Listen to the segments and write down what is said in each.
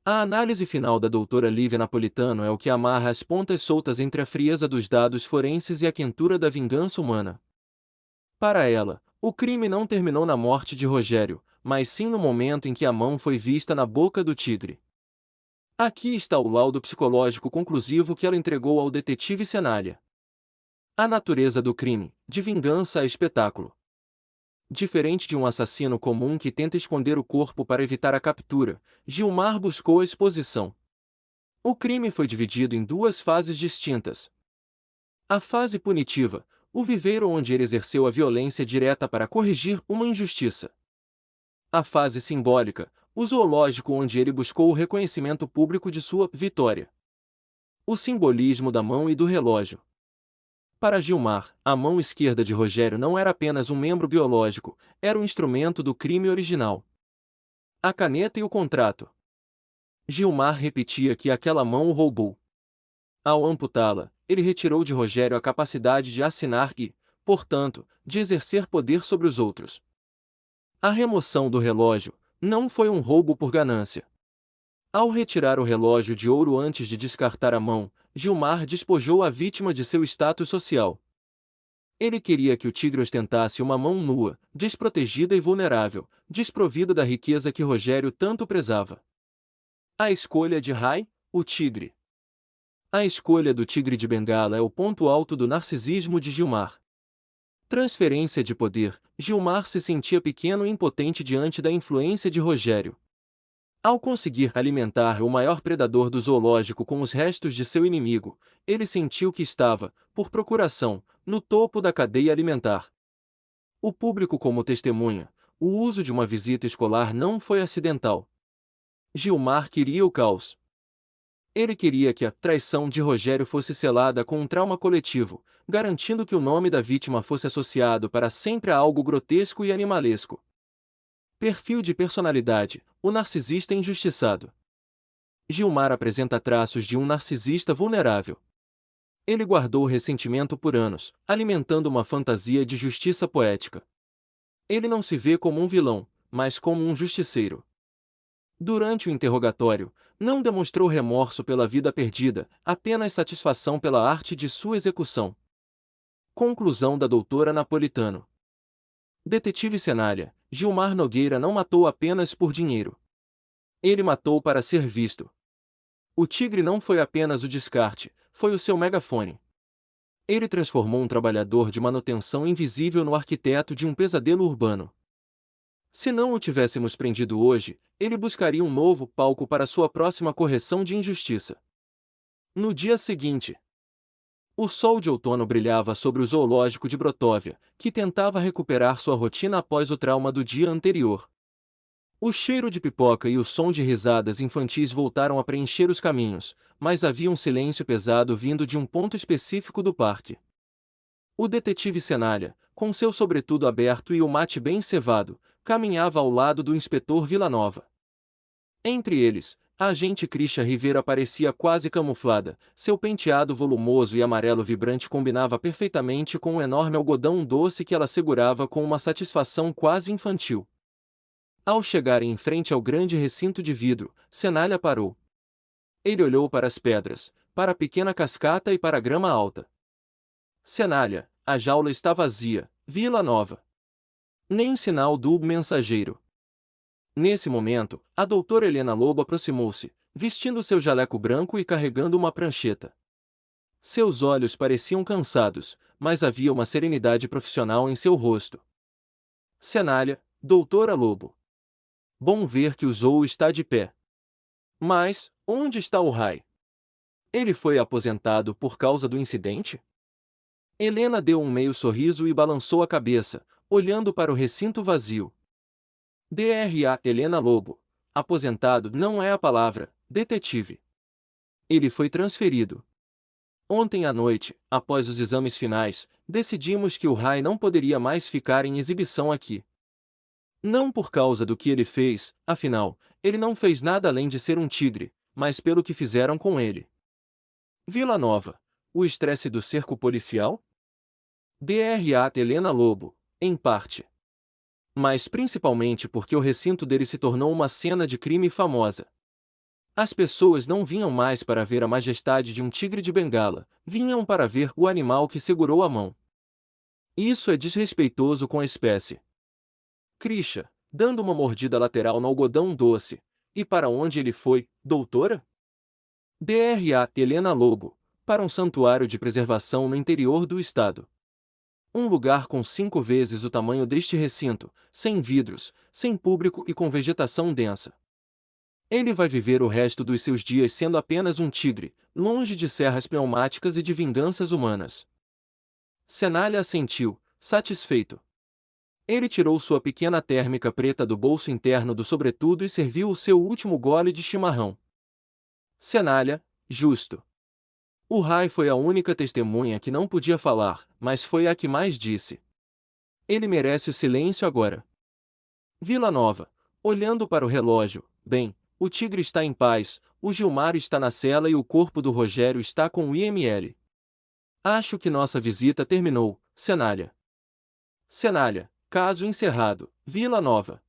A análise final da doutora Lívia Napolitano é o que amarra as pontas soltas entre a frieza dos dados forenses e a quentura da vingança humana. Para ela, o crime não terminou na morte de Rogério, mas sim no momento em que a mão foi vista na boca do tigre. Aqui está o laudo psicológico conclusivo que ela entregou ao detetive Senália. A natureza do crime, de vingança a espetáculo. Diferente de um assassino comum que tenta esconder o corpo para evitar a captura, Gilmar buscou a exposição. O crime foi dividido em duas fases distintas. A fase punitiva, o viveiro onde ele exerceu a violência direta para corrigir uma injustiça. A fase simbólica, o zoológico onde ele buscou o reconhecimento público de sua vitória. O simbolismo da mão e do relógio. Para Gilmar, a mão esquerda de Rogério não era apenas um membro biológico, era um instrumento do crime original. A caneta e o contrato. Gilmar repetia que aquela mão o roubou. Ao amputá-la, ele retirou de Rogério a capacidade de assinar e, portanto, de exercer poder sobre os outros. A remoção do relógio não foi um roubo por ganância. Ao retirar o relógio de ouro antes de descartar a mão, Gilmar despojou a vítima de seu status social. Ele queria que o tigre ostentasse uma mão nua, desprotegida e vulnerável, desprovida da riqueza que Rogério tanto prezava. A escolha de Rai, o tigre. A escolha do tigre de Bengala é o ponto alto do narcisismo de Gilmar. Transferência de poder, Gilmar se sentia pequeno e impotente diante da influência de Rogério. Ao conseguir alimentar o maior predador do zoológico com os restos de seu inimigo, ele sentiu que estava, por procuração, no topo da cadeia alimentar. O público como testemunha, o uso de uma visita escolar não foi acidental. Gilmar queria o caos. Ele queria que a traição de Rogério fosse selada com um trauma coletivo, garantindo que o nome da vítima fosse associado para sempre a algo grotesco e animalesco. Perfil de personalidade, o narcisista injustiçado. Gilmar apresenta traços de um narcisista vulnerável. Ele guardou o ressentimento por anos, alimentando uma fantasia de justiça poética. Ele não se vê como um vilão, mas como um justiceiro. Durante o interrogatório, não demonstrou remorso pela vida perdida, apenas satisfação pela arte de sua execução. Conclusão da doutora Napolitano. Detetive Senália, Gilmar Nogueira não matou apenas por dinheiro. Ele matou para ser visto. O tigre não foi apenas o descarte, foi o seu megafone. Ele transformou um trabalhador de manutenção invisível no arquiteto de um pesadelo urbano. Se não o tivéssemos prendido hoje, ele buscaria um novo palco para sua próxima correção de injustiça. No dia seguinte, o sol de outono brilhava sobre o zoológico de Brotóvia, que tentava recuperar sua rotina após o trauma do dia anterior. O cheiro de pipoca e o som de risadas infantis voltaram a preencher os caminhos, mas havia um silêncio pesado vindo de um ponto específico do parque. O detetive Senália, com seu sobretudo aberto e o mate bem cevado, caminhava ao lado do inspetor Villanova. Entre eles, a agente Krisha Rivera parecia quase camuflada, seu penteado volumoso e amarelo vibrante combinava perfeitamente com o enorme algodão doce que ela segurava com uma satisfação quase infantil. Ao chegarem em frente ao grande recinto de vidro, Senália parou. Ele olhou para as pedras, para a pequena cascata e para a grama alta. Senália, a jaula está vazia, Villanova. Nem sinal do mensageiro. Nesse momento, a doutora Helena Lobo aproximou-se, vestindo seu jaleco branco e carregando uma prancheta. Seus olhos pareciam cansados, mas havia uma serenidade profissional em seu rosto. Senália, doutora Lobo. Bom ver que o zoo está de pé. Mas, onde está o Rai? Ele foi aposentado por causa do incidente? Helena deu um meio sorriso e balançou a cabeça, olhando para o recinto vazio. DRA Helena Lobo. Aposentado não é a palavra, detetive. Ele foi transferido. Ontem à noite, após os exames finais, decidimos que o Rai não poderia mais ficar em exibição aqui. Não por causa do que ele fez, afinal, ele não fez nada além de ser um tigre, mas pelo que fizeram com ele. Villanova. O estresse do cerco policial? DRA Helena Lobo, em parte. Mas principalmente porque o recinto dele se tornou uma cena de crime famosa. As pessoas não vinham mais para ver a majestade de um tigre de Bengala, vinham para ver o animal que segurou a mão. Isso é desrespeitoso com a espécie. Krisha, dando uma mordida lateral no algodão doce. E para onde ele foi, doutora? Dra. Helena Lobo, para um santuário de preservação no interior do estado. Um lugar com 5 vezes o tamanho deste recinto, sem vidros, sem público e com vegetação densa. Ele vai viver o resto dos seus dias sendo apenas um tigre, longe de serras pneumáticas e de vinganças humanas. Cenália assentiu, satisfeito. Ele tirou sua pequena térmica preta do bolso interno do sobretudo e serviu o seu último gole de chimarrão. Cenália, justo. O Rai foi a única testemunha que não podia falar, mas foi a que mais disse. Ele merece o silêncio agora. Vila Nova, olhando para o relógio, bem, o tigre está em paz, o Gilmar está na cela e o corpo do Rogério está com o IML. Acho que nossa visita terminou, Cenália. Cenália, caso encerrado, Vila Nova.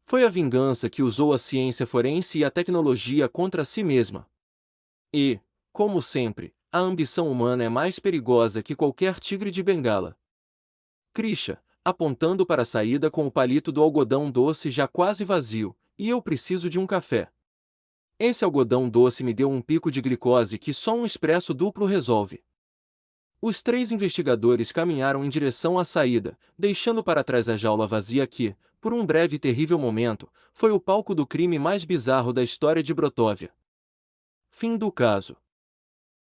Foi a vingança que usou a ciência forense e a tecnologia contra si mesma. E, como sempre, a ambição humana é mais perigosa que qualquer tigre de Bengala. Krisha, apontando para a saída com o palito do algodão doce já quase vazio, e eu preciso de um café. Esse algodão doce me deu um pico de glicose que só um expresso duplo resolve. Os 3 investigadores caminharam em direção à saída, deixando para trás a jaula vazia que, por um breve e terrível momento, foi o palco do crime mais bizarro da história de Brotóvia. Fim do caso.